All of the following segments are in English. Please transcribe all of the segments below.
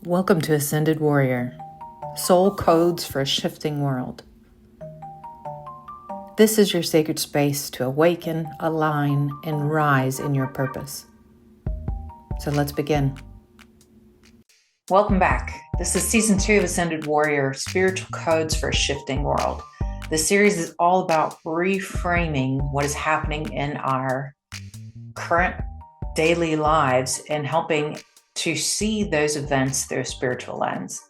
Welcome to Ascended Warrior, Soul Codes for a Shifting World. This is your sacred space to awaken, align, and rise in your purpose. So let's begin. Welcome back. This is Season 2 of Ascended Warrior, Spiritual Codes for a Shifting World. This series is all about reframing what is happening in our current daily lives and helping to see those events through a spiritual lens.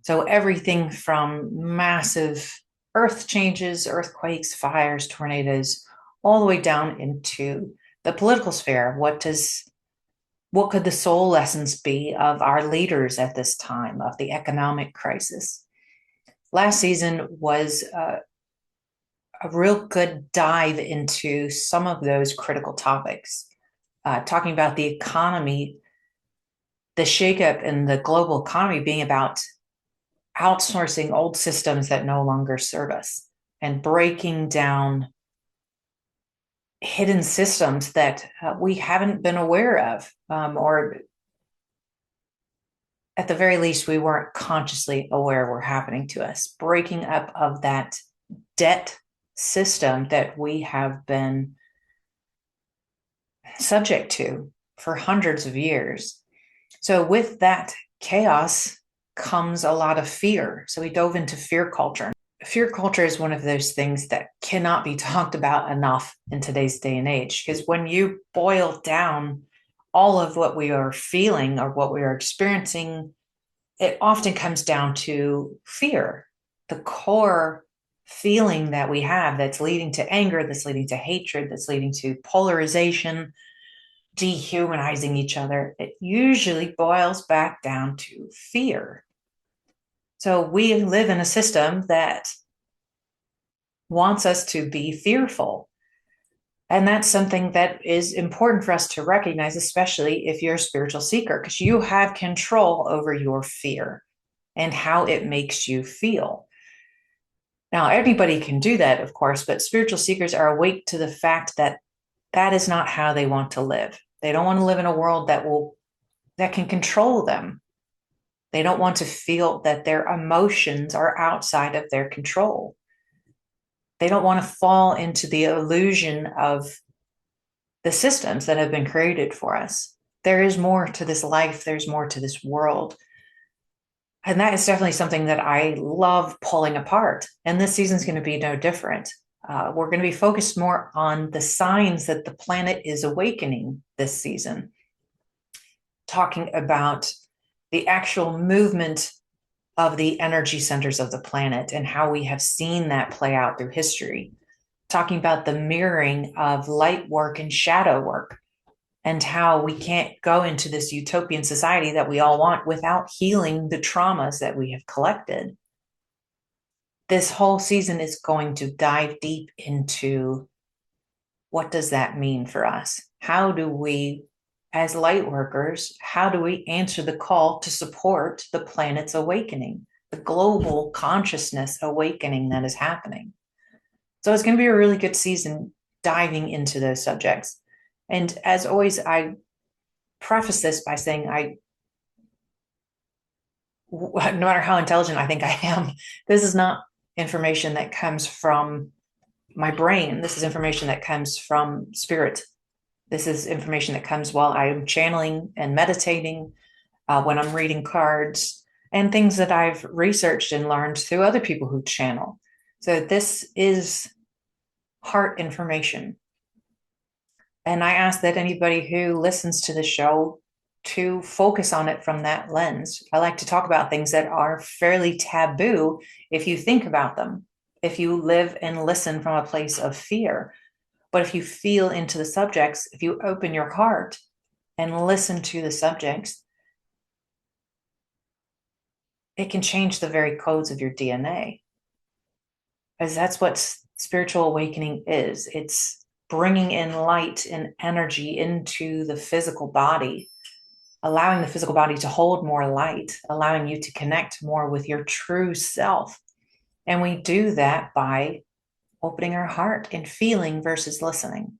So everything from massive earth changes, earthquakes, fires, tornadoes, all the way down into the political sphere. What could the soul lessons be of our leaders at this time, of the economic crisis? Last season was a real good dive into some of those critical topics, talking about the economy, the shakeup in the global economy being about outsourcing old systems that no longer serve us and breaking down hidden systems that we haven't been aware of, or at the very least, we weren't consciously aware were happening to us. Breaking up of that debt system that we have been subject to for hundreds of years. So with that chaos comes a lot of fear. So we dove into fear culture. Fear culture is one of those things that cannot be talked about enough in today's day and age, because when you boil down all of what we are feeling or what we are experiencing, it often comes down to fear, the core feeling that we have that's leading to anger, that's leading to hatred, that's leading to polarization, dehumanizing each other. It usually boils back down to fear. So we live in a system that wants us to be fearful. And that's something that is important for us to recognize, especially if you're a spiritual seeker, because you have control over your fear and how it makes you feel. Now, everybody can do that, of course, but spiritual seekers are awake to the fact that that is not how they want to live. They don't want to live in a world that can control them. They don't want to feel that their emotions are outside of their control. They don't want to fall into the illusion of the systems that have been created for us. There is more to this life. There's more to this world. And that is definitely something that I love pulling apart. And this season's going to be no different. We're going to be focused more on the signs that the planet is awakening this season, talking about the actual movement of the energy centers of the planet and how we have seen that play out through history, talking about the mirroring of light work and shadow work, and how we can't go into this utopian society that we all want without healing the traumas that we have collected. This whole season is going to dive deep into what does that mean for us? How do we, as light workers, how do we answer the call to support the planet's awakening, the global consciousness awakening that is happening? So it's going to be a really good season diving into those subjects. And as always, I preface this by saying no matter how intelligent I think I am, this is not information that comes from my brain. This is information that comes from spirit. This is information that comes while I'm channeling and meditating, when I'm reading cards, and things that I've researched and learned through other people who channel. So this is heart information. And I ask that anybody who listens to the show to focus on it from that lens. I like to talk about things that are fairly taboo if you think about them, if you live and listen from a place of fear. But if you feel into the subjects, if you open your heart and listen to the subjects, it can change the very codes of your DNA. Because that's what spiritual awakening is. It's bringing in light and energy into the physical body, allowing the physical body to hold more light, allowing you to connect more with your true self. And we do that by opening our heart and feeling versus listening.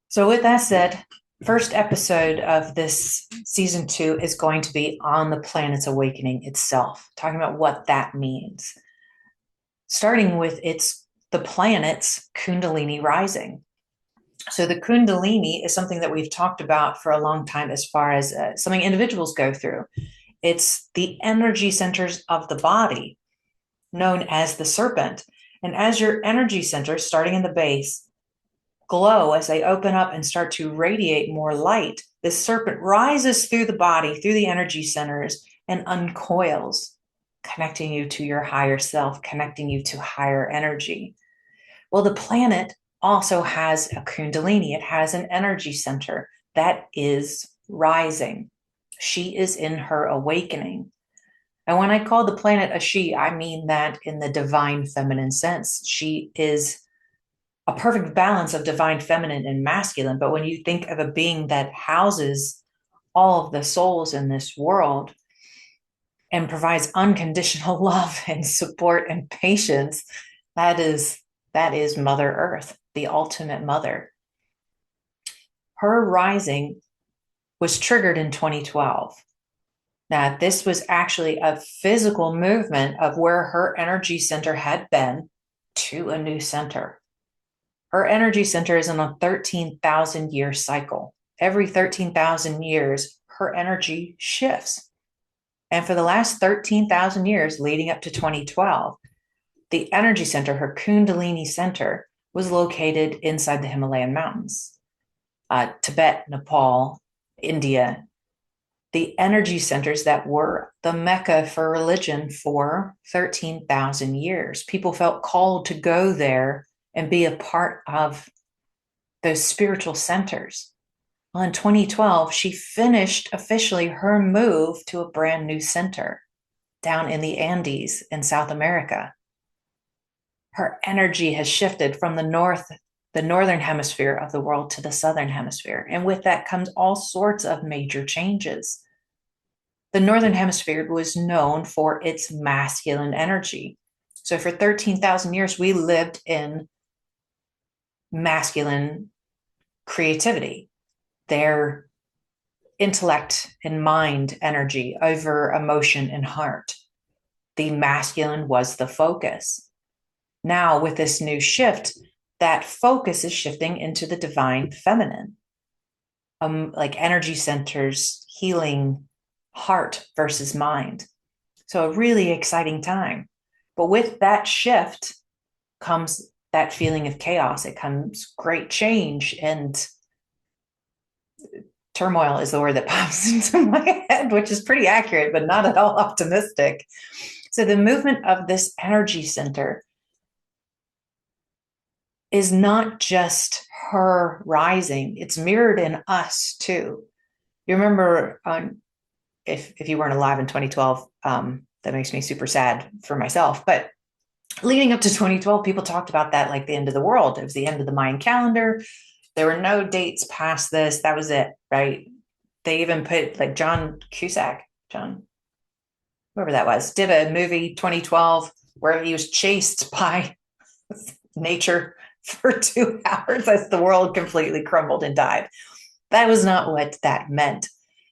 So with that said, first episode of this season 2 is going to be on the planet's awakening itself, talking about what that means, starting with the planet's Kundalini rising. So the Kundalini is something that we've talked about for a long time as far as something individuals go through. It's the energy centers of the body, known as the serpent. And as your energy centers, starting in the base, glow, as they open up and start to radiate more light, this serpent rises through the body, through the energy centers, and uncoils, connecting you to your higher self, connecting you to higher energy. Well, the planet also has a Kundalini. It has an energy center that is rising. She is in her awakening. And when I call the planet a she, I mean that in the divine feminine sense. She is a perfect balance of divine feminine and masculine. But when you think of a being that houses all of the souls in this world and provides unconditional love and support and patience, that is Mother Earth, the ultimate mother. Her rising was triggered in 2012. Now, this was actually a physical movement of where her energy center had been to a new center. Her energy center is in a 13,000 year cycle. Every 13,000 years, her energy shifts. And for the last 13,000 years leading up to 2012, the energy center, her Kundalini center, was located inside the Himalayan mountains. Tibet, Nepal, India, the energy centers that were the Mecca for religion for 13,000 years. People felt called to go there and be a part of those spiritual centers. Well, in 2012, she finished officially her move to a brand new center down in the Andes in South America. Her energy has shifted from the northern hemisphere of the world to the southern hemisphere. And with that comes all sorts of major changes. The northern hemisphere was known for its masculine energy. So for 13,000 years, we lived in masculine creativity, their intellect and mind energy over emotion and heart. The masculine was the focus. Now, with this new shift, that focus is shifting into the divine feminine, like energy centers, healing, heart versus mind. So a really exciting time. But with that shift comes that feeling of chaos. It comes great change, and turmoil is the word that pops into my head, which is pretty accurate, but not at all optimistic. So the movement of this energy center is not just her rising, it's mirrored in us too. You remember if you weren't alive in 2012, that makes me super sad for myself. But leading up to 2012, people talked about that like the end of the world. It was the end of the Mayan calendar. There were no dates past this. That was it, right? They even put like John, whoever that was, did a movie 2012 where he was chased by nature for 2 hours as the world completely crumbled and died. That was not what that meant.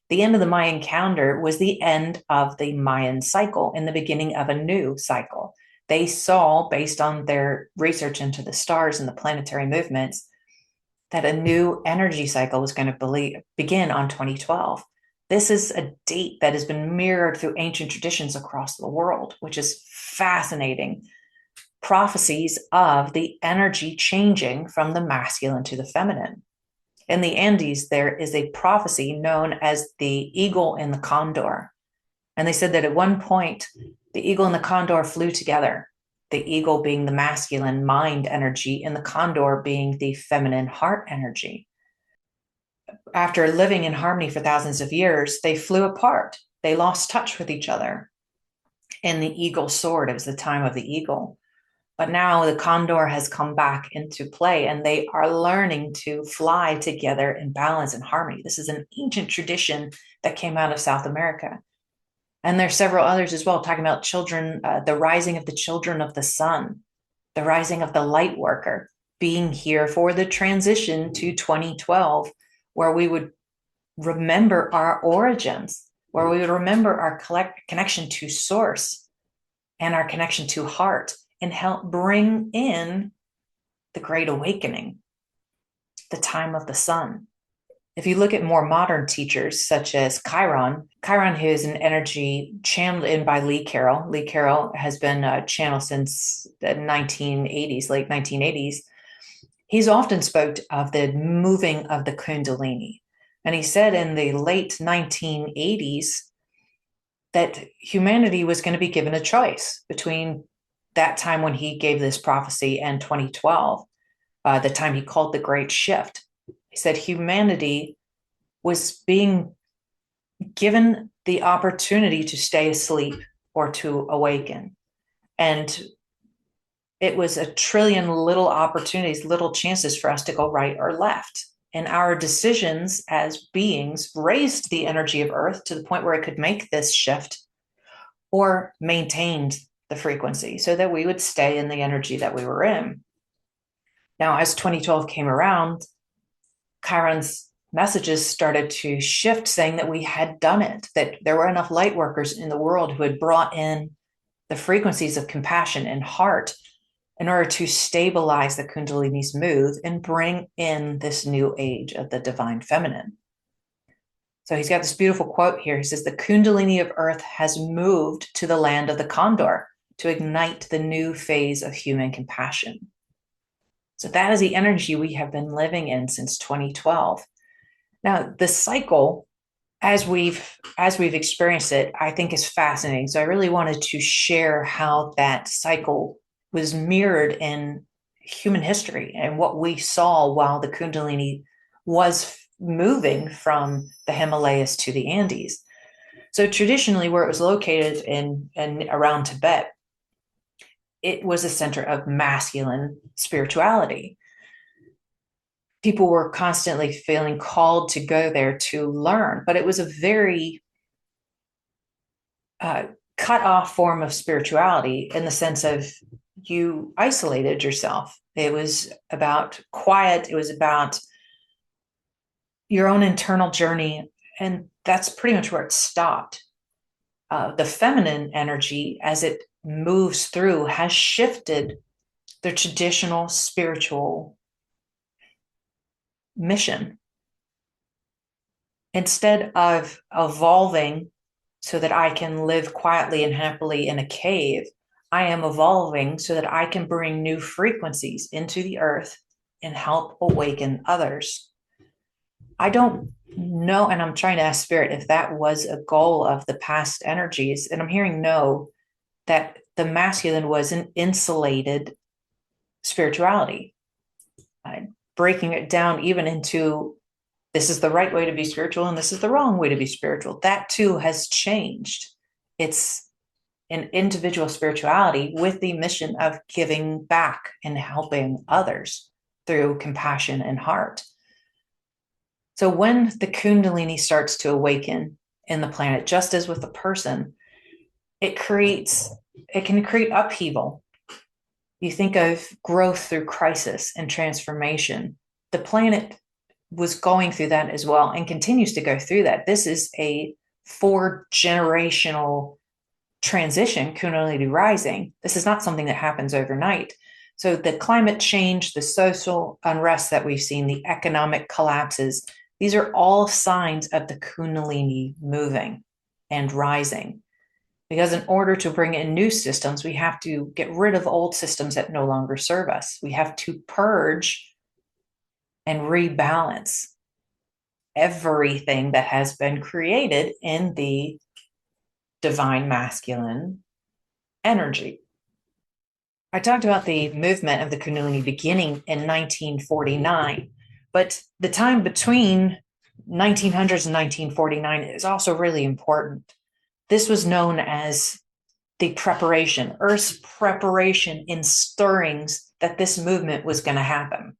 The end of the Mayan calendar was the end of the Mayan cycle and the beginning of a new cycle. They saw, based on their research into the stars and the planetary movements, that a new energy cycle was going to begin on 2012. This is a date that has been mirrored through ancient traditions across the world, which is fascinating. Prophecies of the energy changing from the masculine to the feminine. In the Andes, there is a prophecy known as the eagle and the condor. And they said that at one point, the eagle and the condor flew together, the eagle being the masculine mind energy and the condor being the feminine heart energy. After living in harmony for thousands of years, they flew apart. They lost touch with each other. And the eagle soared. It was the time of the eagle. But now the condor has come back into play and they are learning to fly together in balance and harmony. This is an ancient tradition that came out of South America. And there's several others as well, talking about children, the rising of the children of the sun, the rising of the light worker, being here for the transition to 2012, where we would remember our origins, where we would remember our connection to source and our connection to heart, and help bring in the Great Awakening, the time of the sun. If you look at more modern teachers, such as Chiron, who is an energy channeled in by Lee Carroll. Lee Carroll has been channeled since the 1980s, late 1980s. He's often spoke of the moving of the Kundalini. And he said in the late 1980s that humanity was going to be given a choice between that time when he gave this prophecy and 2012, the time he called the Great Shift. He said humanity was being given the opportunity to stay asleep or to awaken. And it was a trillion little opportunities, little chances for us to go right or left. And our decisions as beings raised the energy of Earth to the point where it could make this shift or maintained the frequency so that we would stay in the energy that we were in. Now, as 2012 came around, Chiron's messages started to shift, saying that we had done it, that there were enough light workers in the world who had brought in the frequencies of compassion and heart in order to stabilize the Kundalini's move and bring in this new age of the divine feminine. So he's got this beautiful quote here. He says, the Kundalini of Earth has moved to the land of the Condor to ignite the new phase of human compassion. So that is the energy we have been living in since 2012. Now, the cycle, as we've experienced it, I think is fascinating. So I really wanted to share how that cycle was mirrored in human history and what we saw while the Kundalini was moving from the Himalayas to the Andes. So traditionally, where it was located in around Tibet, it was a center of masculine spirituality. People were constantly feeling called to go there to learn, but it was a very cut off form of spirituality in the sense of you isolated yourself. It was about quiet. It was about your own internal journey. And that's pretty much where it stopped. The feminine energy, as it moves through, has shifted the traditional spiritual mission. Instead of evolving so that I can live quietly and happily in a cave, I am evolving so that I can bring new frequencies into the earth and help awaken others. I don't know, and I'm trying to ask Spirit if that was a goal of the past energies, and I'm hearing no, that the masculine was an insulated spirituality, breaking it down even into this is the right way to be spiritual and this is the wrong way to be spiritual. That too has changed. It's an individual spirituality with the mission of giving back and helping others through compassion and heart. So when the Kundalini starts to awaken in the planet, just as with the person, it can create upheaval. You think of growth through crisis and transformation. The planet was going through that as well and continues to go through that. This is a 4-generational transition, Kundalini rising. This is not something that happens overnight. So the climate change, the social unrest that we've seen, the economic collapses, these are all signs of the Kundalini moving and rising. Because in order to bring in new systems, we have to get rid of old systems that no longer serve us. We have to purge and rebalance everything that has been created in the divine masculine energy. I talked about the movement of the Kundalini beginning in 1949, but the time between 1900s and 1949 is also really important. This was known as the preparation, Earth's preparation in stirrings that this movement was going to happen.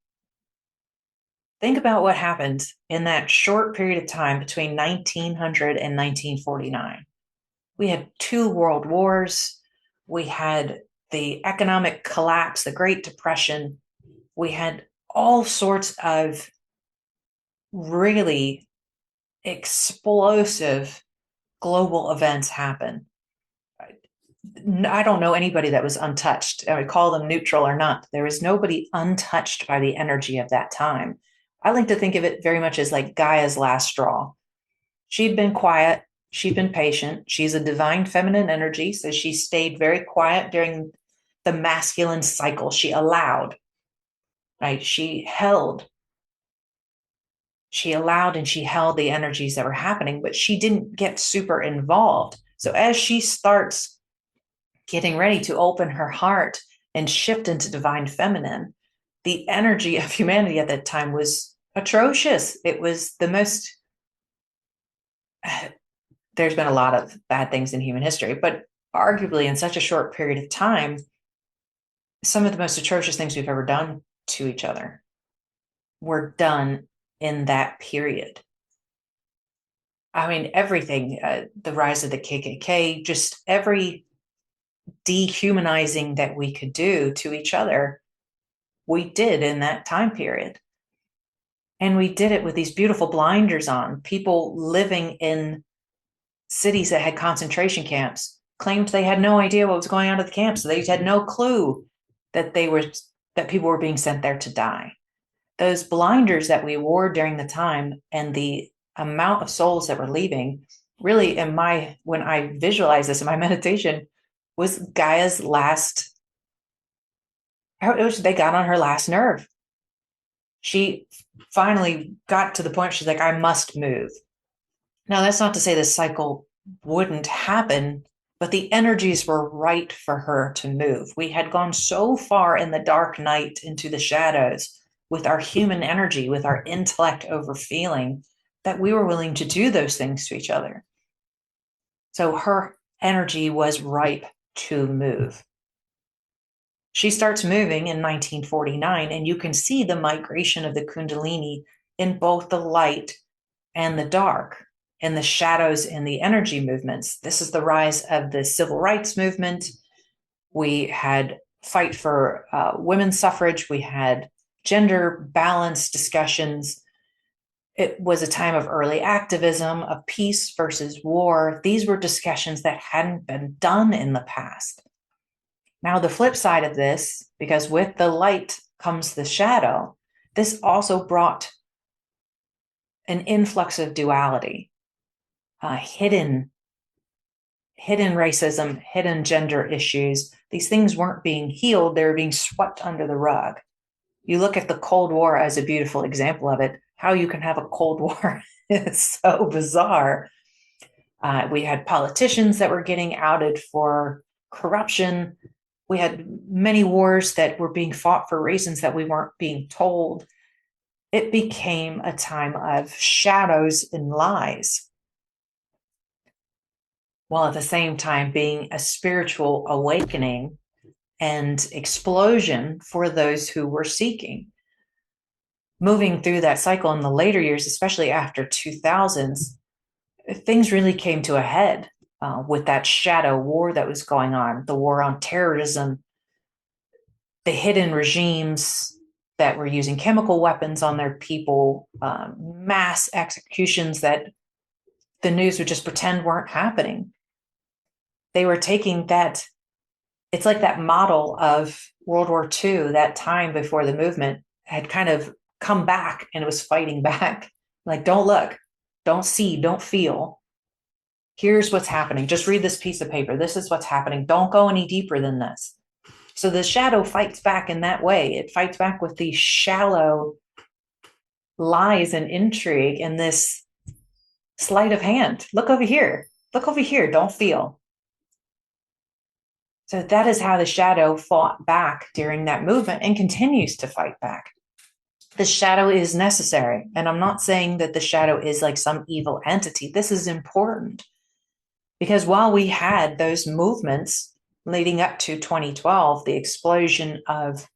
Think about what happened in that short period of time between 1900 and 1949. We had 2 world wars. We had the economic collapse, the Great Depression. We had all sorts of really explosive global events happen. I don't know anybody that was untouched. I would call them neutral or not. There was nobody untouched by the energy of that time. I like to think of it very much as like Gaia's last straw. She'd been quiet. She'd been patient. She's a divine feminine energy. So she stayed very quiet during the masculine cycle. She allowed, right? She allowed and she held the energies that were happening, but she didn't get super involved. So as she starts getting ready to open her heart and shift into divine feminine, the energy of humanity at that time was atrocious. It was the most, there's been a lot of bad things in human history, but arguably in such a short period of time, some of the most atrocious things we've ever done to each other were done in that period. I mean, everything, the rise of the KKK, just every dehumanizing that we could do to each other, we did in that time period. And we did it with these beautiful blinders on. People living in cities that had concentration camps claimed they had no idea what was going on at the camps. So they had no clue that people were being sent there to die. Those blinders that we wore during the time and the amount of souls that were leaving, really, when I visualize this in my meditation, was Gaia's last. They got on her last nerve. She finally got to the point she's like, I must move. Now, that's not to say this cycle wouldn't happen, but the energies were right for her to move. We had gone so far in the dark night into the shadows with our human energy, with our intellect over feeling, that we were willing to do those things to each other. So her energy was ripe to move. She starts moving in 1949, and you can see the migration of the Kundalini in both the light and the dark, in the shadows and the energy movements. This is the rise of the civil rights movement. We had fight for women's suffrage. We had gender balance discussions. It was a time of early activism, of peace versus war. These were discussions that hadn't been done in the past. Now, the flip side of this, because with the light comes the shadow, this also brought an influx of duality, hidden racism, hidden gender issues. These things weren't being healed. They were being swept under the rug. You look at the Cold War as a beautiful example of it. How you can have a Cold War is so bizarre. We had politicians that were getting outed for corruption. We had many wars that were being fought for reasons that we weren't being told. It became a time of shadows and lies, while at the same time being a spiritual awakening and explosion for those who were seeking. Moving through that cycle in the later years, especially after 2000s, things really came to a head with that shadow war that was going on, the war on terrorism, the hidden regimes that were using chemical weapons on their people, mass executions that the news would just pretend weren't happening. They were taking that, it's like that model of World War II, that time before the movement had kind of come back and it was fighting back. Like, don't look, don't see, don't feel. Here's what's happening. Just read this piece of paper. This is what's happening. Don't go any deeper than this. So the shadow fights back in that way. It fights back with these shallow lies and intrigue and this sleight of hand. Look over here. Look over here. Don't feel. So that is how the shadow fought back during that movement and continues to fight back. The shadow is necessary. And I'm not saying that the shadow is like some evil entity. This is important because while we had those movements leading up to 2012, the explosion of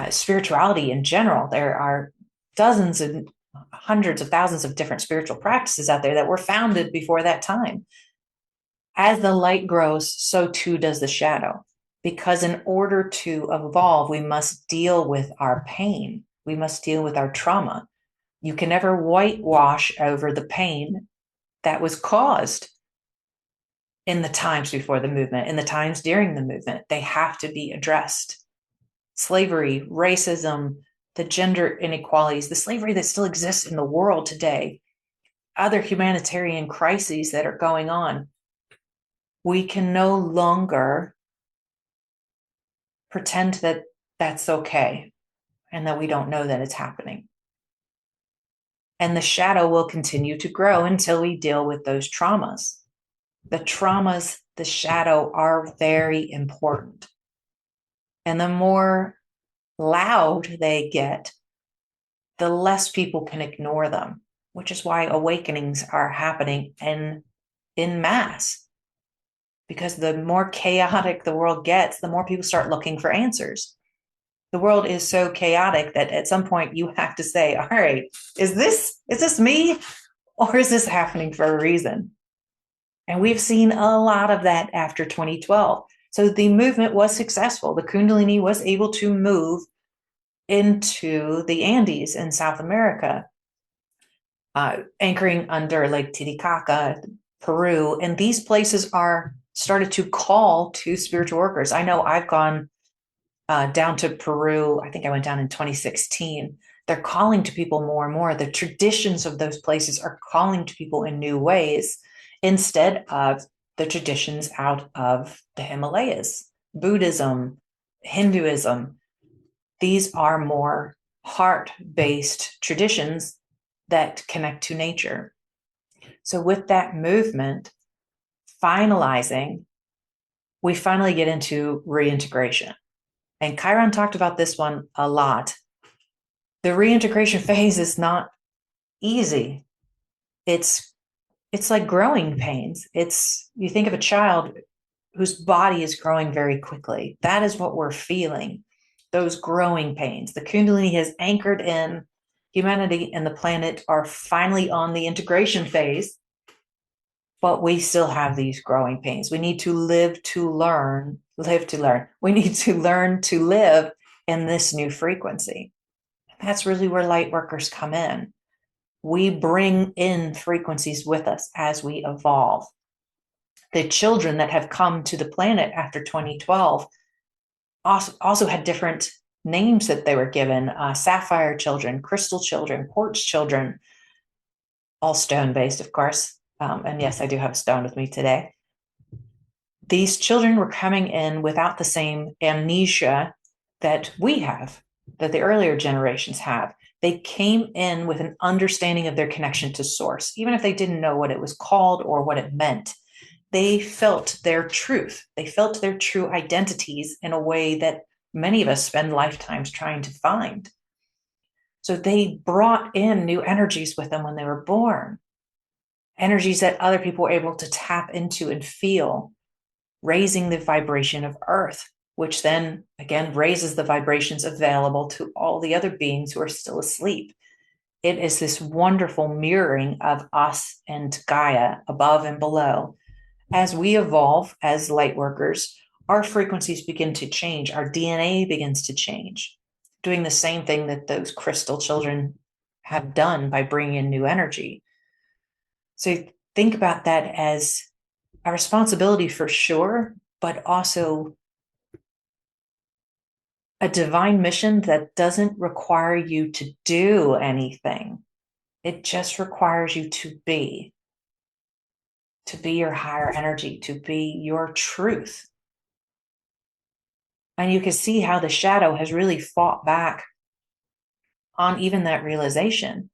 spirituality in general, there are dozens and hundreds of thousands of different spiritual practices out there that were founded before that time. As the light grows, so too does the shadow. Because in order to evolve, we must deal with our pain. We must deal with our trauma. You can never whitewash over the pain that was caused in the times before the movement, in the times during the movement. They have to be addressed. Slavery, racism, the gender inequalities, the slavery that still exists in the world today, other humanitarian crises that are going on. We can no longer pretend that that's okay and that we don't know that it's happening. And the shadow will continue to grow until we deal with those traumas. The traumas, the shadow, are very important. And the more loud they get, the less people can ignore them, which is why awakenings are happening in mass. Because the more chaotic the world gets, the more people start looking for answers. The world is so chaotic that at some point you have to say, all right, is this me? Or is this happening for a reason? And we've seen a lot of that after 2012. So the movement was successful. The Kundalini was able to move into the Andes in South America, anchoring under Lake Titicaca, Peru. And these places are started to call to spiritual workers. I know I've gone down to Peru. I think I went down in 2016. They're calling to people more and more. The traditions of those places are calling to people in new ways instead of the traditions out of the Himalayas. Buddhism, Hinduism, these are more heart-based traditions that connect to nature. So with that movement finalizing, we finally get into reintegration. And Chiron talked about this one a lot. The reintegration phase is not easy. It's like growing pains. You think of a child whose body is growing very quickly. That is what we're feeling, those growing pains. The Kundalini has anchored in. Humanity and the planet are finally on the integration phase, but we still have these growing pains. We need to live to learn. We need to learn to live in this new frequency. That's really where Lightworkers come in. We bring in frequencies with us as we evolve. The children that have come to the planet after 2012 also had different names that they were given: sapphire children, crystal children, quartz children, all stone-based, of course. And yes, I do have a stone with me today. These children were coming in without the same amnesia that we have, that the earlier generations have. They came in with an understanding of their connection to source, even if they didn't know what it was called or what it meant. They felt their truth. They felt their true identities in a way that many of us spend lifetimes trying to find. So they brought in new energies with them when they were born, energies that other people were able to tap into and feel, raising the vibration of Earth, which then again raises the vibrations available to all the other beings who are still asleep. It is this wonderful mirroring of us and Gaia above and below. As we evolve as light workers, our frequencies begin to change. Our DNA begins to change, doing the same thing that those crystal children have done by bringing in new energy. So think about that as a responsibility for sure, but also a divine mission that doesn't require you to do anything. It just requires you to be your higher energy, to be your truth. And you can see how the shadow has really fought back on even that realization.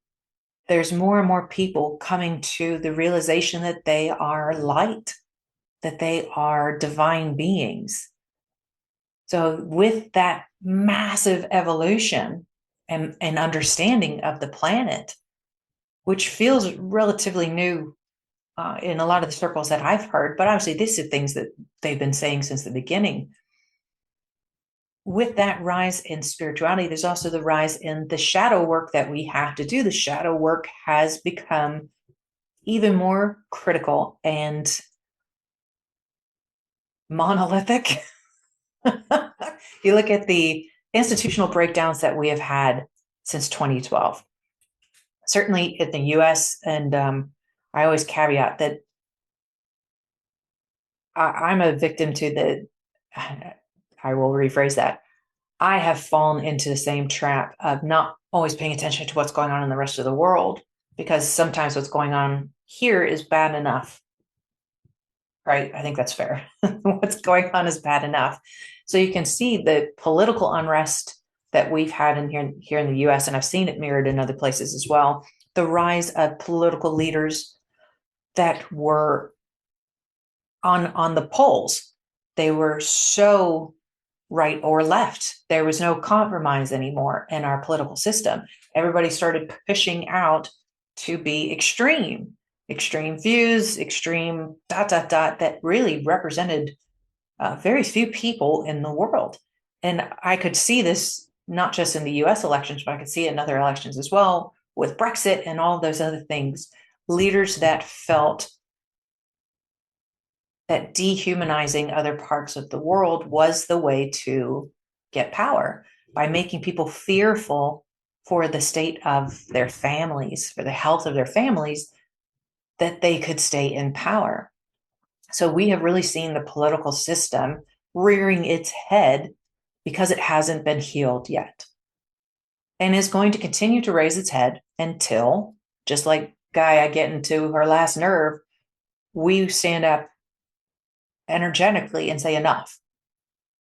There's more and more people coming to the realization that they are light, that they are divine beings. So with that massive evolution and understanding of the planet, which feels relatively new in a lot of the circles that I've heard, but obviously these are things that they've been saying since the beginning. With that rise in spirituality, there's also the rise in the shadow work that we have to do. The shadow work has become even more critical and monolithic. You look at the institutional breakdowns that we have had since 2012. certainly in the US, and I always caveat that I'm a victim to the, I will rephrase that. I have fallen into the same trap of not always paying attention to what's going on in the rest of the world, because sometimes what's going on here is bad enough, right? I think that's fair. What's going on is bad enough. So you can see the political unrest that we've had here in the US, and I've seen it mirrored in other places as well. The rise of political leaders that were on the polls. They were so right or left. There was no compromise anymore in our political system. Everybody started pushing out to be extreme views, extreme ... that really represented very few people in the world. And I could see this not just in the US elections, but I could see it in other elections as well, with Brexit and all those other things. Leaders that felt that dehumanizing other parts of the world was the way to get power, by making people fearful for the state of their families, for the health of their families, that they could stay in power. So we have really seen the political system rearing its head because it hasn't been healed yet, and is going to continue to raise its head until, just like Gaia getting to her last nerve, we stand up energetically and say, enough.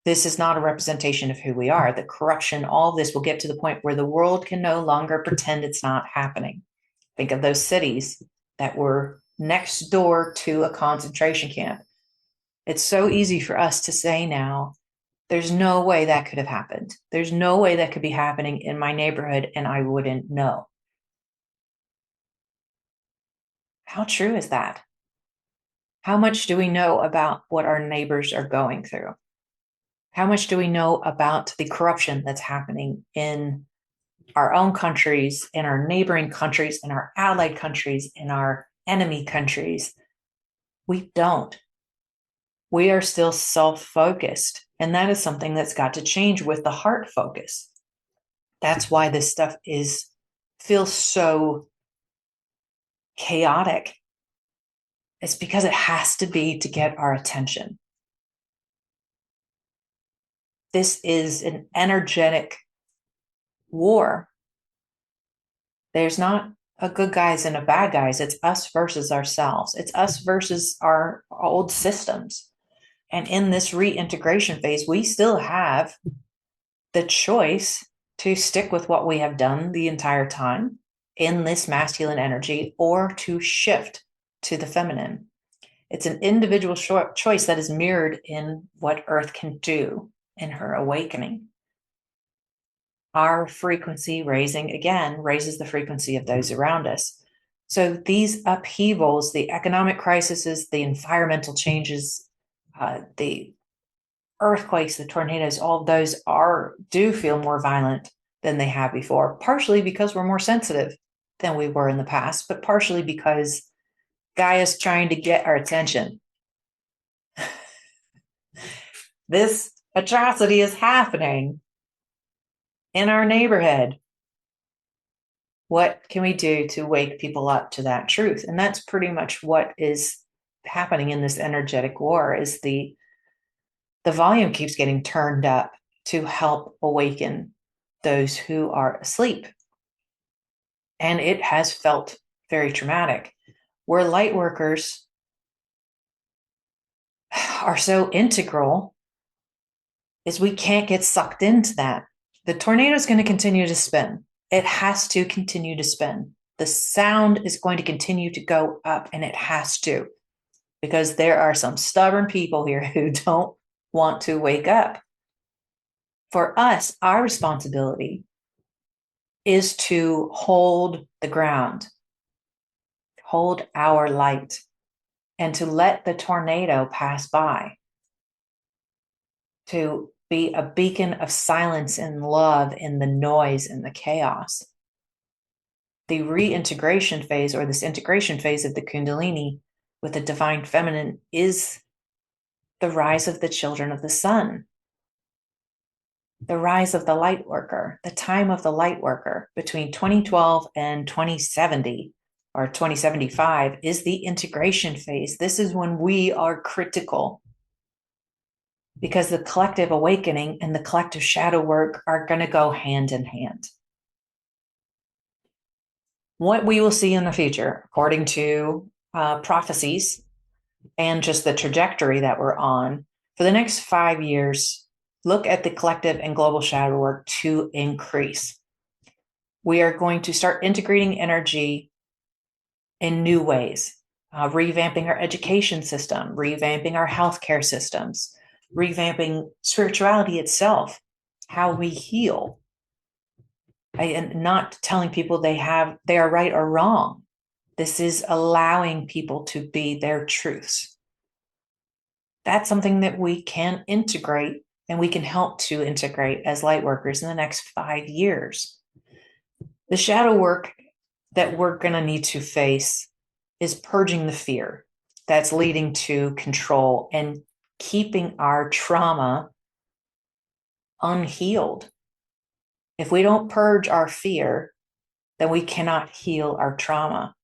This is not a representation of who we are. The corruption, all this will get to the point where the world can no longer pretend it's not happening. Think of those cities that were next door to a concentration camp. It's so easy for us to say now, there's no way that could have happened. There's no way that could be happening in my neighborhood and I wouldn't know. How true is that? How much do we know about what our neighbors are going through? How much do we know about the corruption that's happening in our own countries, in our neighboring countries, in our allied countries, in our enemy countries? We don't. We are still self-focused, and that is something that's got to change with the heart focus. That's why this stuff feels so chaotic. It's because it has to be to get our attention. This is an energetic war. There's not a good guys and a bad guys. It's us versus ourselves. It's us versus our old systems. And in this reintegration phase, we still have the choice to stick with what we have done the entire time in this masculine energy, or to shift to the feminine. It's an individual choice that is mirrored in what Earth can do in her awakening. Our frequency raising, again, raises the frequency of those around us. So these upheavals, the economic crises, the environmental changes, the earthquakes, the tornadoes, all of those do feel more violent than they have before, partially because we're more sensitive than we were in the past, but partially because Gaia's trying to get our attention. This atrocity is happening in our neighborhood. What can we do to wake people up to that truth? And that's pretty much what is happening in this energetic war, is the volume keeps getting turned up to help awaken those who are asleep. And it has felt very traumatic. Where light workers are so integral is we can't get sucked into that. The tornado is going to continue to spin. It has to continue to spin. The sound is going to continue to go up, and it has to, because there are some stubborn people here who don't want to wake up. For us, our responsibility is to hold the ground, hold our light, and to let the tornado pass by, to be a beacon of silence and love in the noise and the chaos. The reintegration phase, or this integration phase of the Kundalini with the divine feminine, is the rise of the children of the sun. The rise of the light worker, the time of the light worker between 2012 and 2070 or 2075 is the integration phase. This is when we are critical because the collective awakening and the collective shadow work are going to go hand in hand. What we will see in the future, according to prophecies and just the trajectory that we're on, for the next 5 years, look at the collective and global shadow work to increase. We are going to start integrating energy in new ways, revamping our education system, revamping our healthcare systems, revamping spirituality itself, how we heal, and not telling people they are right or wrong. This is allowing people to be their truths. That's something that we can integrate and we can help to integrate as light workers in the next 5 years. The shadow work that we're going to need to face is purging the fear that's leading to control and keeping our trauma unhealed. If we don't purge our fear, then we cannot heal our trauma.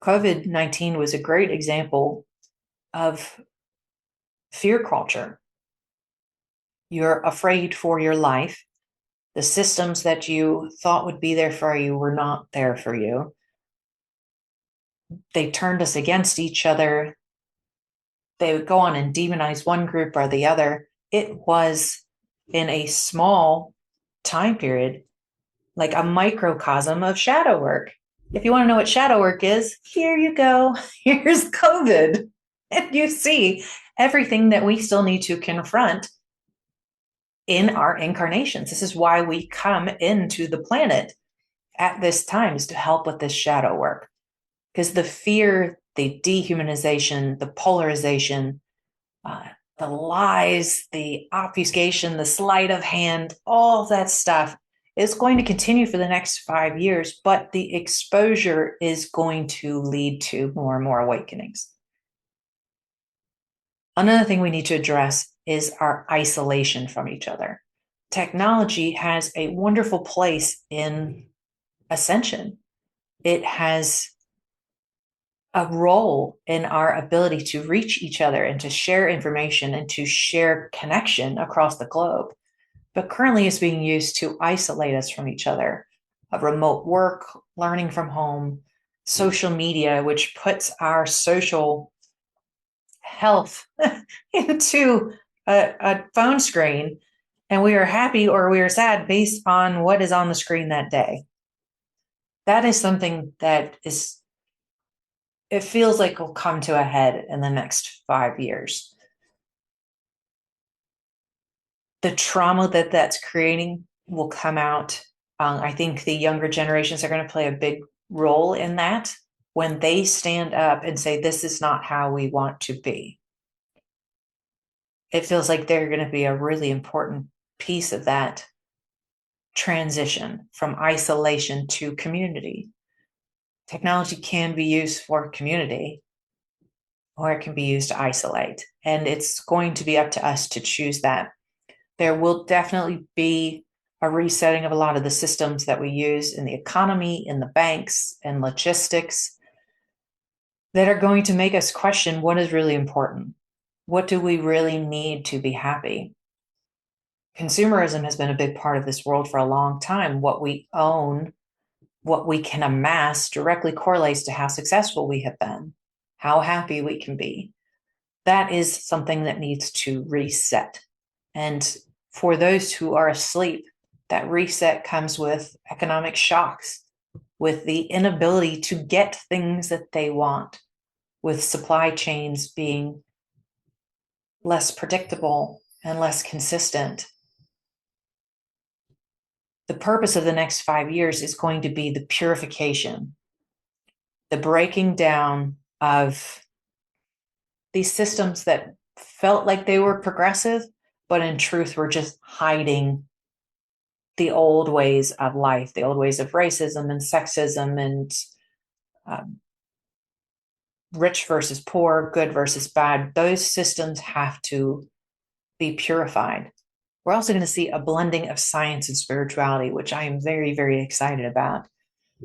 COVID-19 was a great example of fear culture. You're afraid for your life. The systems that you thought would be there for you were not there for you. They turned us against each other. They would go on and demonize one group or the other. It was in a small time period, like a microcosm of shadow work. If you want to know what shadow work is, here you go. Here's COVID. And you see everything that we still need to confront in our incarnations. This is why we come into the planet at this time, is to help with this shadow work. Because the fear, the dehumanization, the polarization, the lies, the obfuscation, the sleight of hand, all of that stuff is going to continue for the next 5 years, but the exposure is going to lead to more and more awakenings. Another thing we need to address is our isolation from each other. Technology has a wonderful place in ascension. It has a role in our ability to reach each other and to share information and to share connection across the globe. But currently it's being used to isolate us from each other. Remote work, learning from home, social media, which puts our social health into a phone screen, and we are happy or we are sad based on what is on the screen that day. That is something that it feels like will come to a head in the next 5 years. The trauma that that's creating will come out. I think the younger generations are going to play a big role in that when they stand up and say, this is not how we want to be. It feels like they're going to be a really important piece of that transition from isolation to community. Technology can be used for community, or it can be used to isolate. And it's going to be up to us to choose that. There will definitely be a resetting of a lot of the systems that we use in the economy, in the banks, and logistics that are going to make us question what is really important. What do we really need to be happy? Consumerism has been a big part of this world for a long time. What we own, what we can amass directly correlates to how successful we have been, how happy we can be. That is something that needs to reset. And for those who are asleep, that reset comes with economic shocks, with the inability to get things that they want, with supply chains being less predictable and less consistent. The purpose of the next 5 years is going to be the purification, the breaking down of these systems that felt like they were progressive, but in truth were just hiding the old ways of life, the old ways of racism and sexism and rich versus poor, good versus bad. Those systems have to be purified. We're also going to see a blending of science and spirituality, which I am very, very excited about.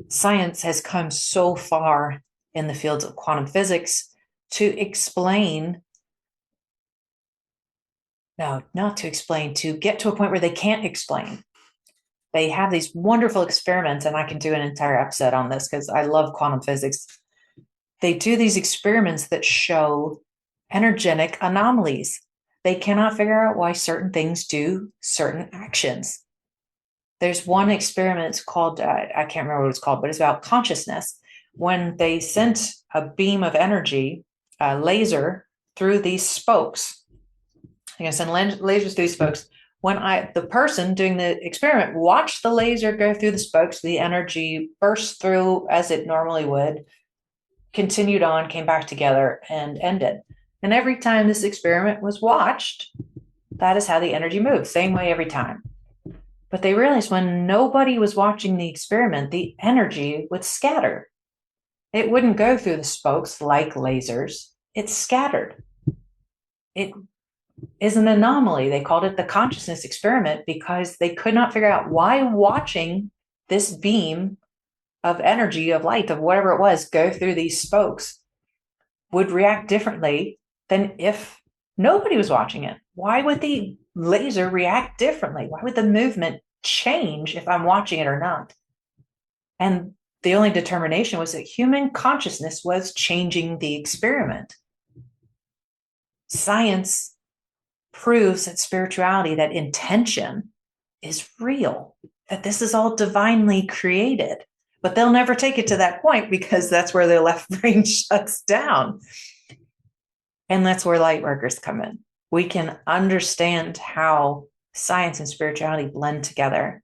Science has come so far in the fields of quantum physics to explain, no, not to explain, to get to a point where they can't explain. They have these wonderful experiments, and I can do an entire episode on this because I love quantum physics. They do these experiments that show energetic anomalies. They cannot figure out why certain things do certain actions. There's one experiment called, I can't remember what it's called, but it's about consciousness. When they sent a beam of energy, a laser, through these spokes, I'm going to send lasers through these spokes. When the person doing the experiment watched the laser go through the spokes, the energy burst through as it normally would, continued on, came back together, and ended. And every time this experiment was watched, that is how the energy moved, same way every time. But they realized when nobody was watching the experiment, the energy would scatter. It wouldn't go through the spokes like lasers. It scattered. It is an anomaly. They called it the consciousness experiment because they could not figure out why watching this beam of energy, of light, of whatever it was, go through these spokes would react differently than if nobody was watching it. Why would the laser react differently? Why would the movement change if I'm watching it or not? And the only determination was that human consciousness was changing the experiment. Science proves that spirituality, that intention is real, that this is all divinely created. But they'll never take it to that point because that's where their left brain shuts down. And that's where Lightworkers come in. We can understand how science and spirituality blend together,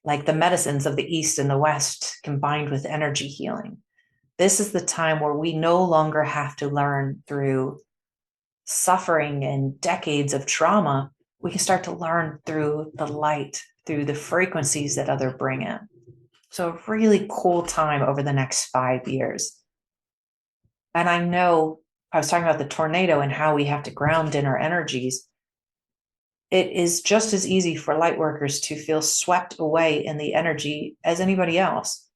like the medicines of the East and the West combined with energy healing. This is the time where we no longer have to learn through suffering and decades of trauma. We can start to learn through the light, through the frequencies that others bring in. So a really cool time over the next 5 years. And I know I was talking about the tornado and how we have to ground in our energies. It is just as easy for Lightworkers to feel swept away in the energy as anybody else.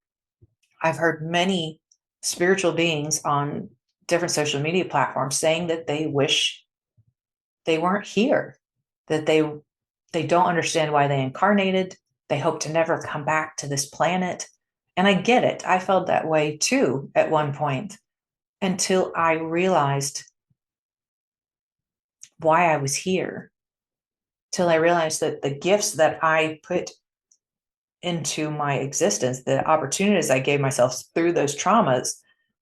I've heard many spiritual beings on different social media platforms saying that they wish they weren't here, that they don't understand why they incarnated. They hope to never come back to this planet. And I get it. I felt that way too at one point until I realized why I was here. Till I realized that the gifts that I put into my existence, the opportunities I gave myself through those traumas,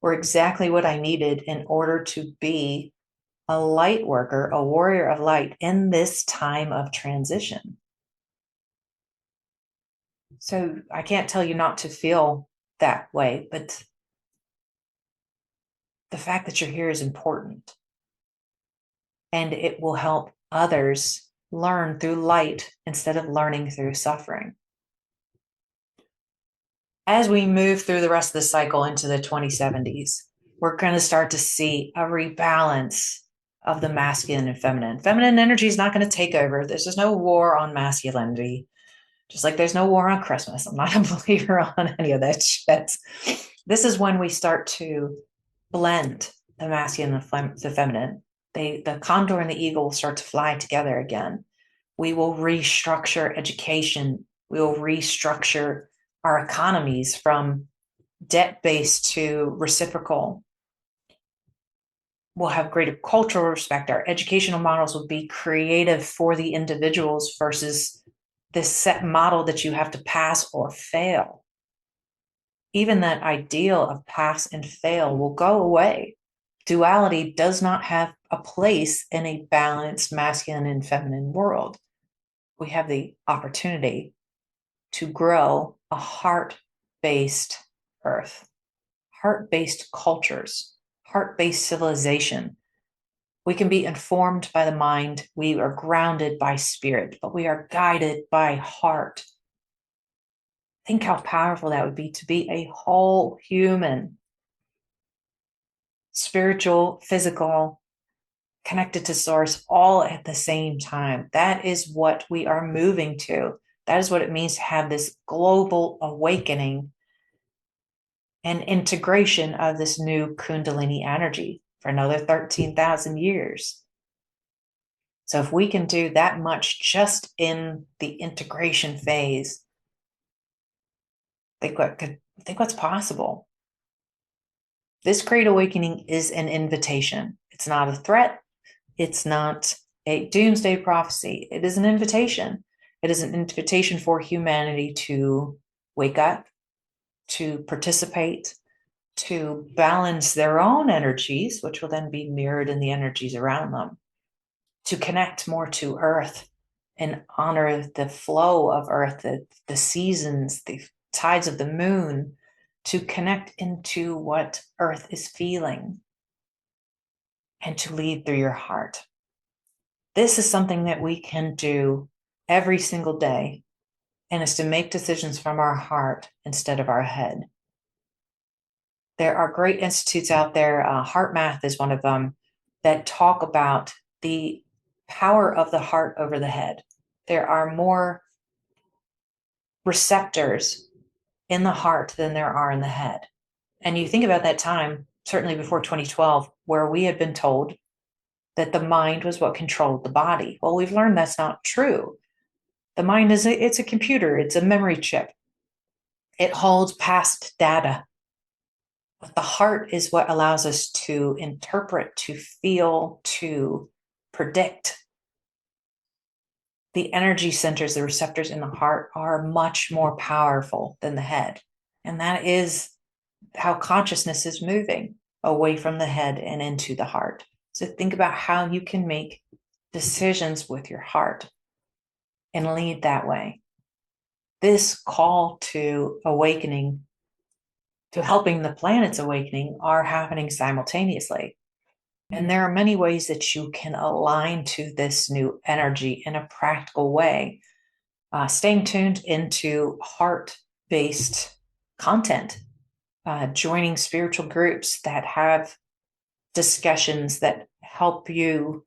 were exactly what I needed in order to be a light worker, a warrior of light in this time of transition. So I can't tell you not to feel that way, but the fact that you're here is important. And it will help others learn through light instead of learning through suffering. As we move through the rest of the cycle into the 2070s, we're going to start to see a rebalance of the masculine and feminine. Feminine energy is not going to take over. There's just no war on masculinity. Just like there's no war on Christmas. I'm not a believer on any of that shit. This is when we start to blend the masculine and the feminine. The condor and the eagle will start to fly together again. We will restructure education. We will restructure our economies from debt-based to reciprocal. We'll have greater cultural respect. Our educational models will be creative for the individuals versus this set model that you have to pass or fail. Even that ideal of pass and fail will go away. Duality does not have a place in a balanced masculine and feminine world. We have the opportunity to grow a heart-based earth, heart-based cultures, heart-based civilization. We can be informed by the mind. We are grounded by spirit, but we are guided by heart. Think how powerful that would be to be a whole human, spiritual, physical, connected to source all at the same time. That is what we are moving to. That is what it means to have this global awakening and integration of this new Kundalini energy for another 13,000 years. So if we can do that much just in the integration phase, think what's possible. This great awakening is an invitation. It's not a threat. It's not a doomsday prophecy. It is an invitation. It is an invitation for humanity to wake up, to participate, to balance their own energies, which will then be mirrored in the energies around them, to connect more to Earth and honor the flow of Earth, the seasons, the tides of the moon, to connect into what Earth is feeling and to lead through your heart. This is something that we can do every single day, and it's to make decisions from our heart instead of our head. There are great institutes out there, Heart Math is one of them, that talk about the power of the heart over the head. There are more receptors in the heart than there are in the head. And you think about that time, certainly before 2012, where we had been told that the mind was what controlled the body. Well, we've learned that's not true. The mind it's a computer, it's a memory chip. It holds past data. But the heart is what allows us to interpret, to feel, to predict. The energy centers, the receptors in the heart are much more powerful than the head. And that is how consciousness is moving away from the head and into the heart. So think about how you can make decisions with your heart and lead that way. This call to awakening, to helping the planet's awakening, are happening simultaneously. And there are many ways that you can align to this new energy in a practical way. Staying tuned into heart-based content, joining spiritual groups that have discussions that help you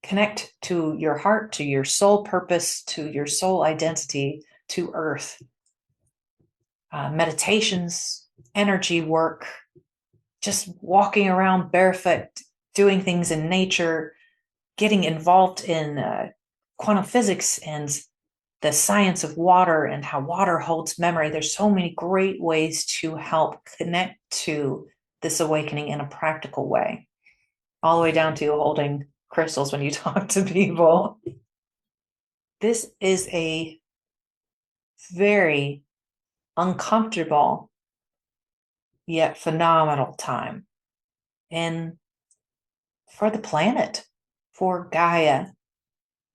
connect to your heart, to your soul purpose, to your soul identity, to Earth. Meditations, energy work, just walking around barefoot, doing things in nature, getting involved in quantum physics and the science of water and how water holds memory. There's so many great ways to help connect to this awakening in a practical way, all the way down to holding crystals when you talk to people. This is a very uncomfortable yet phenomenal time. And for the planet, for Gaia,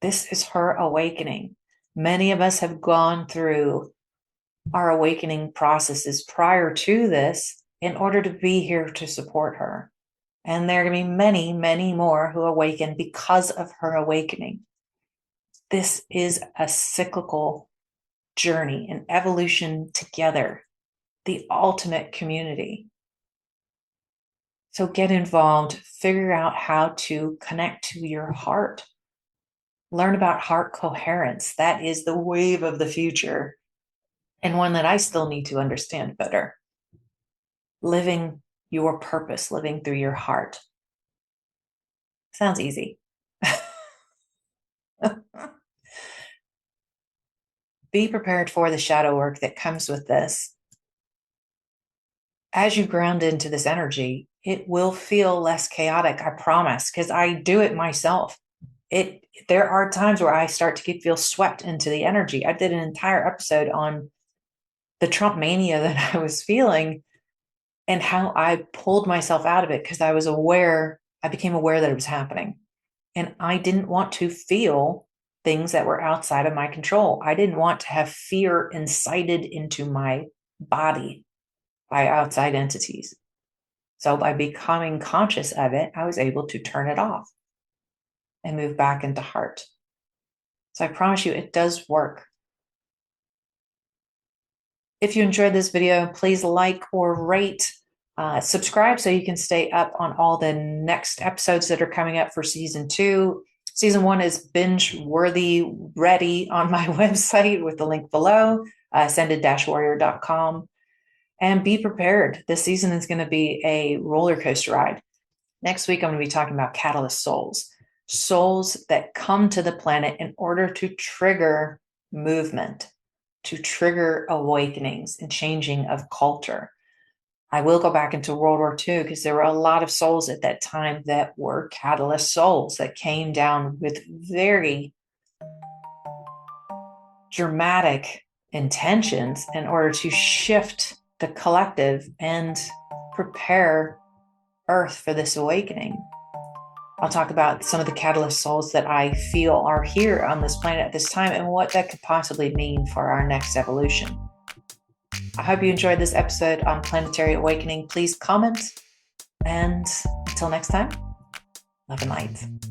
this is her awakening. Many of us have gone through our awakening processes prior to this in order to be here to support her. And there are going to be many, many more who awaken because of her awakening. This is a cyclical journey, an evolution together, the ultimate community. So get involved, figure out how to connect to your heart. Learn about heart coherence. That is the wave of the future, and one that I still need to understand better. Living your purpose, living through your heart. Sounds easy. Be prepared for the shadow work that comes with this. As you ground into this energy, it will feel less chaotic, I promise, because I do it myself. There are times where I start to feel swept into the energy. I did an entire episode on the Trump mania that I was feeling and how I pulled myself out of it because I became aware that it was happening. And I didn't want to feel things that were outside of my control. I didn't want to have fear incited into my body by outside entities. So by becoming conscious of it, I was able to turn it off and move back into heart. So I promise you, it does work. If you enjoyed this video, please like or rate. Subscribe so you can stay up on all the next episodes that are coming up for season 2. Season 1 is binge worthy ready on my website with the link below, ascended-warrior.com. And be prepared. This season is going to be a roller coaster ride. Next week, I'm going to be talking about catalyst souls, souls that come to the planet in order to trigger movement, to trigger awakenings and changing of culture. I will go back into World War II because there were a lot of souls at that time that were catalyst souls that came down with very dramatic intentions in order to shift the collective and prepare Earth for this awakening. I'll talk about some of the catalyst souls that I feel are here on this planet at this time and what that could possibly mean for our next evolution. I hope you enjoyed this episode on Planetary Awakening. Please comment. And until next time, love and light.